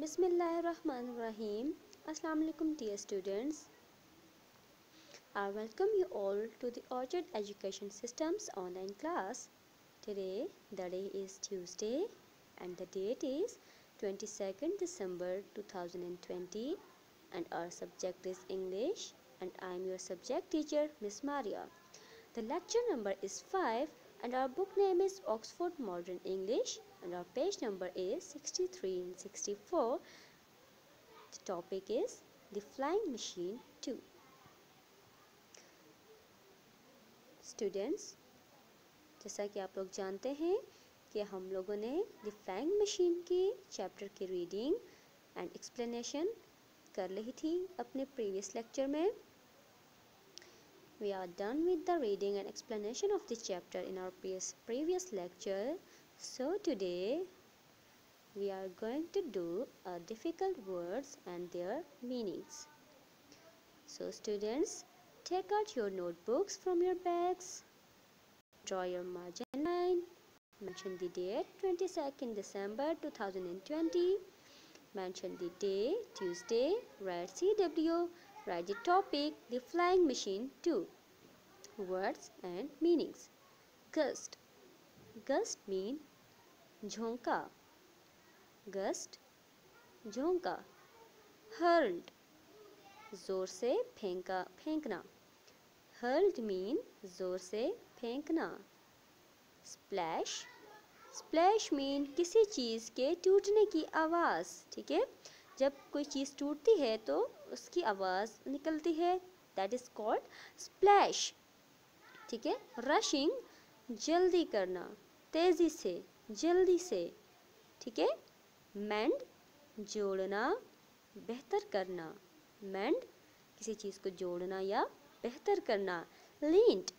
Bismillahirrahmanirrahim. Assalamu alaikum dear students. I welcome you all to the Orchard Education System's online class. Today the day is Tuesday and the date is 22nd December 2020 and our subject is English and I am your subject teacher Miss Maria. The lecture number is 5 and our book name is Oxford Modern English and our page number is 63 and 64. The topic is The Flying Machine 2. Students, जैसा कि आप लोग जानते हैं कि हम लोगों ने द फ्लाइंग मशीन की चैप्टर की रीडिंग एंड एक्सप्लेनेशन कर ली थी अपने प्रीवियस लेक्चर में. We are done with the reading and explanation of the chapter in our previous lecture. So today we are going to do difficult words and their meanings. So students, take out your notebooks from your bags, draw your margin line, mention the date 22nd December 2020, mention the day Tuesday, write CW, write the topic The Flying Machine 2. Words and meanings. Gust. Gust mean झोंका. Gust झोंका. Hurled जोर से फेंकना. Hurled mean जोर से फेंकना. Splash. Splash mean किसी चीज़ के टूटने की आवाज़. ठीक है, जब कोई चीज़ टूटती है तो उसकी आवाज़ निकलती है. That is called splash. ठीक है. Rushing जल्दी करना, तेज़ी से, जल्दी से. ठीक है. Mend जोड़ना, बेहतर करना. Mend किसी चीज़ को जोड़ना या बेहतर करना. Leant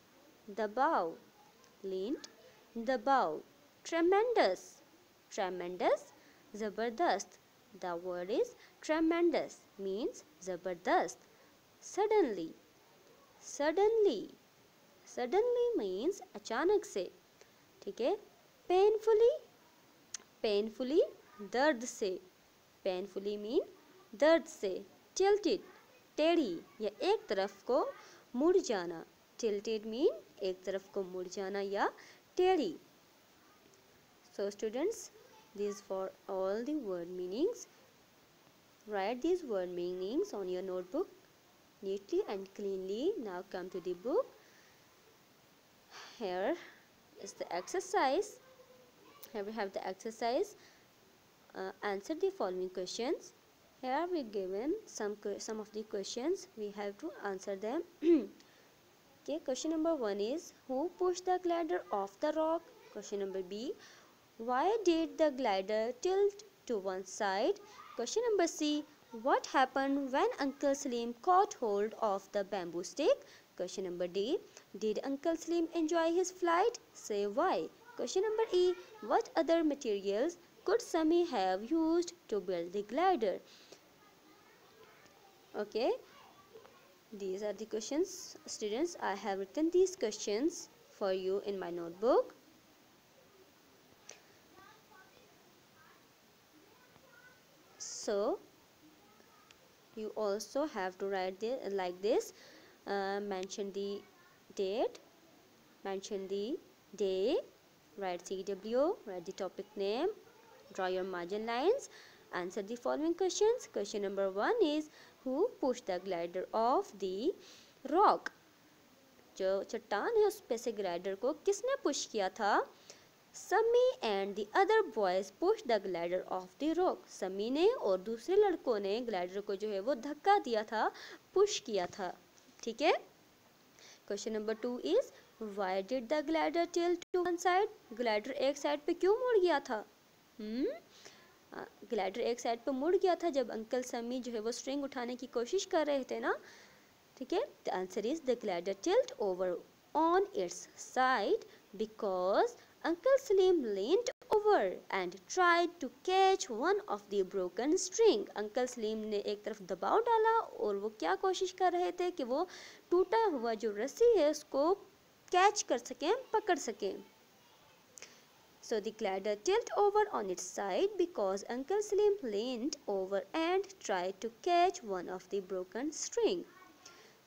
दबाव. Leant दबाव. Tremendous. Tremendous ज़बरदस्त. The word is tremendous means ज़बरदस्त. Suddenly. Suddenly. Suddenly means अचानक से. ठीक है. Painfully. Painfully दर्द से. Painfully mean दर्द से. Tilted टेढ़ी या एक तरफ को मुड़ जाना. Tilted mean एक तरफ को मुड़ जाना या टेढ़ी. So students, these for all the word meanings. Write these word meanings on your notebook neatly and cleanly. Now come to the book. Here is the exercise. Here we have the exercise. Answer the following questions. Here we given some of the questions. We have to answer them. Okay, question number 1 is who pushed the glider off the rock? Question number B, why did the glider tilt to one side? Question number C, what happened when Uncle Slim caught hold of the bamboo stick? Question number D, did Uncle Slim enjoy his flight? Say why. Question number E, what other materials could Sammy have used to build the glider? Okay, these are the questions. Students, I have written these questions for you in my notebook. So you also have to write like this. Mention the date, mention the day, write CW, write the topic name, draw your margin lines, answer the following questions. Question number 1 is who pushed the glider off the rock? जो चट्टान है उस पे से glider को किसने push किया था? Sammy and the other boys pushed the glider off the rock. Sammy ने और दूसरे लड़कों ने ग्लाइडर को जो है वो धक्का दिया था, पुश किया था. ठीक है. Question number 2 is why did the glider tilt to one side? Glider एक साइड पे क्यों मुड़ गया था? ग्लाइडर एक साइड पे मुड़ गया था जब अंकल सम्मी जो है वो स्ट्रिंग उठाने की कोशिश कर रहे थे ना. ठीक है. The answer is the glider tilt over on its side because Uncle Slim leaned over and tried to catch one of the broken string. Uncle Slim ने एक तरफ दबाव डाला और वो क्या कोशिश कर रहे थे कि वो टूटा हुआ जो रस्सी है उसको कैच कर सकें, पकड़ सकें. So the glider tilted over on its side because Uncle Slim leaned over and tried to catch one of the broken string.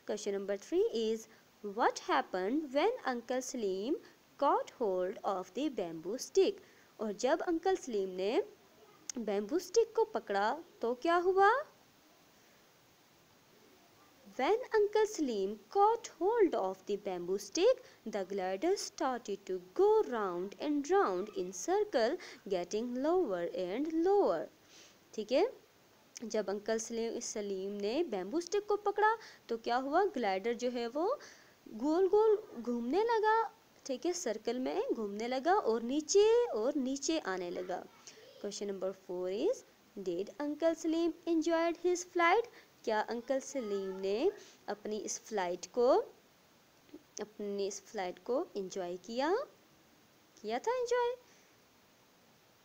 Question number 3 is, what happened when Uncle Slim caught hold of the bamboo stick? और जब uncle Salim ने bamboo stick को पकड़ा तो क्या हुआ? When Uncle Slim caught hold of the bamboo stick, the glider started to go round and round in circle, getting lower and lower. ठीक है, जब अंकल सलीम ने बैम्बू स्टिक को पकड़ा तो क्या हुआ? ग्लाइडर जो है वो गोल गोल घूमने लगा, ठीक है, सर्कल में घूमने लगा और नीचे आने लगा. Question number 4 is, did uncle Salim enjoyed his flight? क्या अंकल सलीम ने अपनी इस फ्लाइट को एंजॉय किया था enjoy?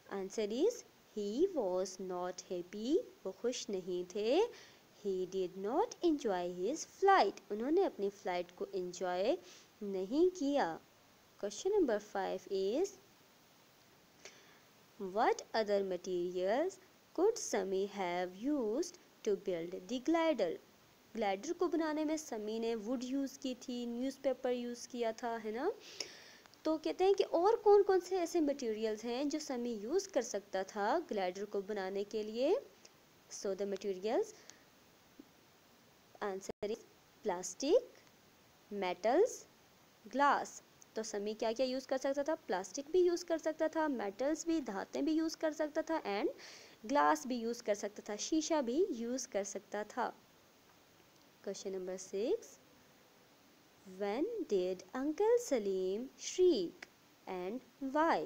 Answer is, he was not happy. वो खुश नहीं थे. He did not enjoy his flight. उन्होंने अपनी फ्लाइट को एंजॉय नहीं किया. Question number 5 is, what other materials could Sami have used to build the glider? Glider को बनाने में समी ने वुड यूज़ की थी, न्यूज़पेपर यूज़ किया था, है ना. तो कहते हैं कि और कौन कौन से ऐसे मटेरियल्स हैं जो समी यूज़ कर सकता था ग्लाइडर को बनाने के लिए. So the materials, answer is plastic, metals, glass. तो समी क्या क्या यूज़ कर सकता था? प्लास्टिक भी यूज़ कर सकता था, मेटल्स भी, धातें भी यूज़ कर सकता था एंड ग्लास भी यूज़ कर सकता था, शीशा भी यूज़ कर सकता था. Question number 6, when did Uncle Salim shriek and why?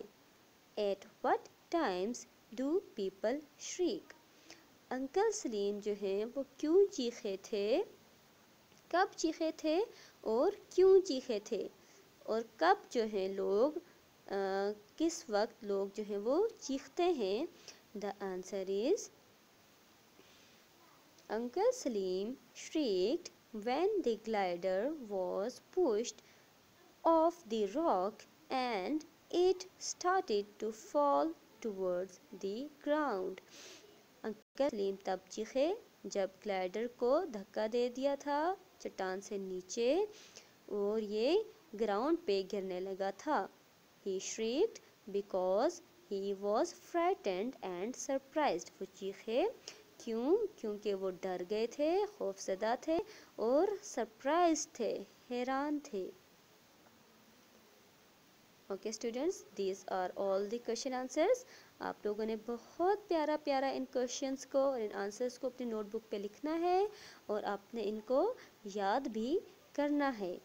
At what times do people shriek? Uncle Salim जो हैं वो क्यों चीखे थे, कब चीखे थे और क्यों चीखे थे, और कब जो हैं लोग किस वक्त लोग जो हैं वो चीखते हैं. The answer is, uncle Salim shrieked when the glider was pushed off the rock and it started to fall towards the ground. Uncle Salim तब चीखे जब ग्लाइडर को धक्का दे दिया था चट्टान से नीचे और ये ग्राउंड पे गिरने लगा था. He shrieked because he was frightened and surprised. वो चीखे क्योंकि वो डर गए थे, खौफज़दा थे और सरप्राइज थे, हैरान थे. Okay students, these are all the question answers. आप लोगों ने बहुत प्यारा इन क्वेश्चंस को और इन आंसर्स को अपनी नोटबुक पे लिखना है और आपने इनको याद भी करना है.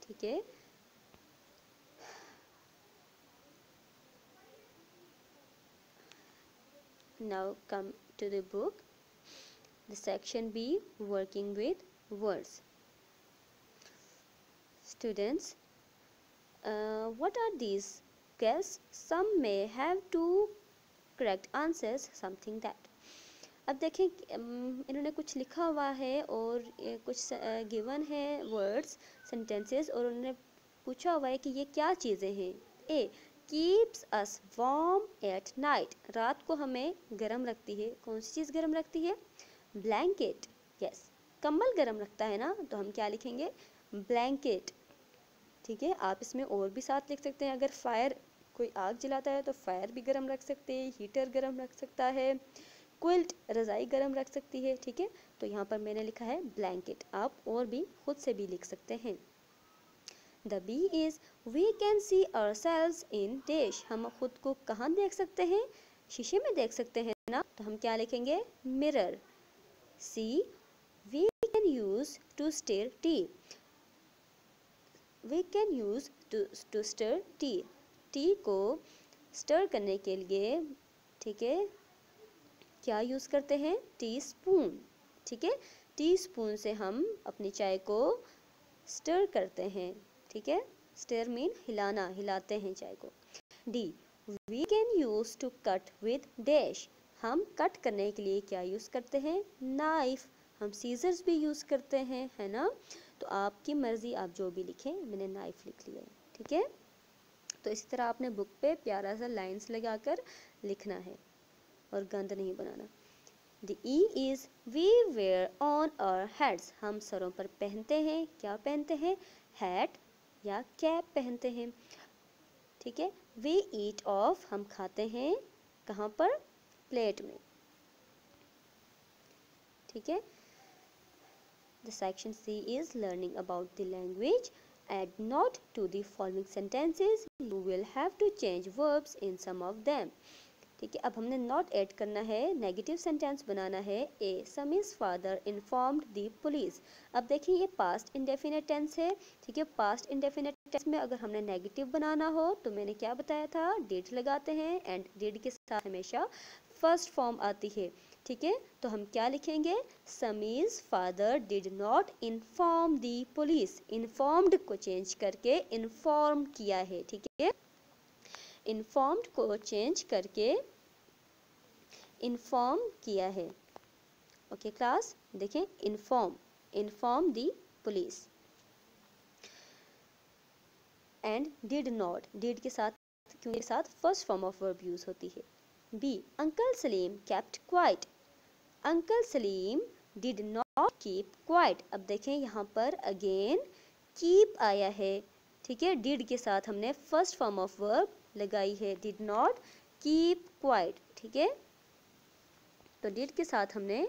ठीक है, now come to the book, the section B, working with words. Students, what are these? Guess. Some may have two correct answers, something that. अब देखें इन्होंने कुछ लिखा हुआ है और कुछ गिवन है वर्ड्स, सेंटेंसेस, और उन्होंने पूछा हुआ है कि ये क्या चीज़ें हैं. A, keeps us warm at night. रात को हमें गर्म रखती है. कौन सी चीज़ गर्म रखती है? ब्लैंकेट. यस, कंबल गर्म रखता है ना, तो हम क्या लिखेंगे? ब्लैंकेट. ठीक है, आप इसमें और भी साथ लिख सकते हैं. अगर फायर, कोई आग जलाता है तो फायर भी गर्म रख सकते हैं, हीटर गर्म रख सकता है, क्विल्ट रज़ाई गर्म रख सकती है. ठीक है, तो यहाँ पर मैंने लिखा है ब्लैंकेट. आप और भी खुद से भी लिख सकते हैं. The b is, we can see ourselves in dash. हम खुद को कहाँ देख सकते हैं? शीशे में देख सकते हैं ना, तो हम क्या लिखेंगे? Mirror. C, we can use to stir tea. We can use to stir tea. Tea को स्टर करने के लिए, ठीक है, क्या यूज़ करते हैं? Teaspoon. ठीक है, टी स्पून से हम अपनी चाय को स्टर करते हैं. ठीक है, स्टर मीन हिलाना, हिलाते हैं चाय को. D, we can use to cut with dash. हम कट करने के लिए क्या यूज़ करते हैं? नाइफ. हम सीजर्स भी यूज़ करते हैं, है ना. तो आपकी मर्ज़ी, आप जो भी लिखें. मैंने नाइफ लिख लिया है. ठीक है, तो इसी तरह आपने बुक पे प्यारा सा लाइंस लगाकर लिखना है और गंद नहीं बनाना। The E is we wear on our heads, हम सरों पर पहनते हैं, क्या पहनते हैं, हैट या कैप पहनते हैं, ठीक है। We eat off, हम खाते हैं, कहाँ पर, प्लेट में, ठीक है। The section C is learning about the language. Add not to the following sentences. You will have to change verbs in some of them. ठीक है, अब हमने नॉट ऐड करना है, नेगेटिव सेंटेंस बनाना है। ए समीज फादर इन्फॉर्म्ड द पुलिस। अब देखिए ये पास्ट इंडेफिनिट टेंस है, ठीक है। पास्ट इंडेफिनिट टेंस में अगर हमने नेगेटिव बनाना हो तो मैंने क्या बताया था, डिड लगाते हैं एंड डिड के साथ हमेशा फर्स्ट फॉर्म आती है, ठीक है। तो हम क्या लिखेंगे, समीज father did not inform the police. Informed को चेंज करके इन्फॉर्म किया है, ठीक है। इन्फॉर्म्ड को चेंज करके इन्फॉर्म किया है। ओके क्लास, देखें, inform the police. And did not, did के साथ क्योंकि साथ first form of verb use होती है। B uncle Salim kept quiet. Uncle Salim did not keep quiet. अब देखें यहाँ पर अगेन कीप आया है, ठीक है। डिड के साथ हमने फर्स्ट फॉर्म ऑफ वर्ब लगाई है, डिड नॉट कीप क्वाइट, ठीक है। तो डिड के साथ हमने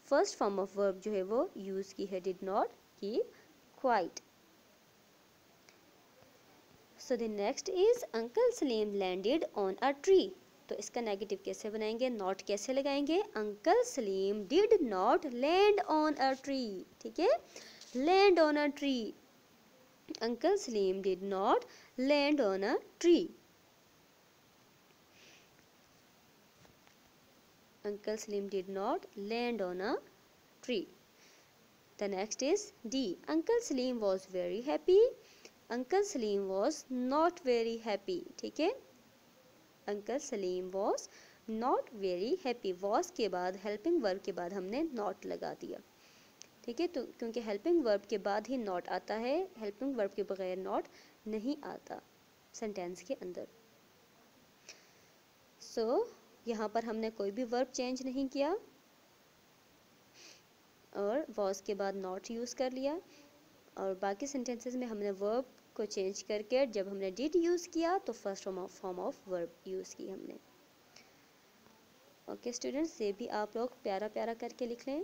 फर्स्ट फॉर्म ऑफ वर्ब जो है वो यूज की है, did not keep quite. So the next is uncle Salim landed on a tree. तो इसका नेगेटिव कैसे बनाएंगे, नॉट कैसे लगाएंगे, uncle Salim did not land on a tree, ठीक है। Land on a tree, uncle Salim did not land on a tree. Uncle Salim did not land on a tree. The next is D. Uncle Salim was very happy. Uncle Salim was not very happy. ठीक है, Uncle Salim was not very happy. Was के बाद helping verb के बाद हमने not लगा दिया, ठीक है। तो क्योंकि helping verb के बाद ही not आता है, helping verb के बगैर not नहीं आता सेंटेंस के अंदर। यहाँ पर हमने कोई भी वर्ब चेंज नहीं किया और was के बाद not यूज़ कर लिया, और बाकी सेंटेंसेस में हमने वर्ब को चेंज करके जब हमने did यूज़ किया तो first form of verb use की हमने। ओके स्टूडेंट्स, ये भी आप लोग प्यारा प्यारा करके लिख लें।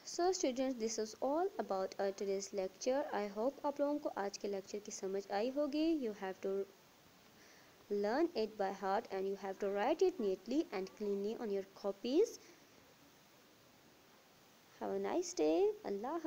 So students, this is all about our today's lecture. I hope आप लोगों को आज के लेक्चर की समझ आई होगी। You have to learn it by heart and you have to write it neatly and cleanly on your copies. Have a nice day. Allah Hafiz.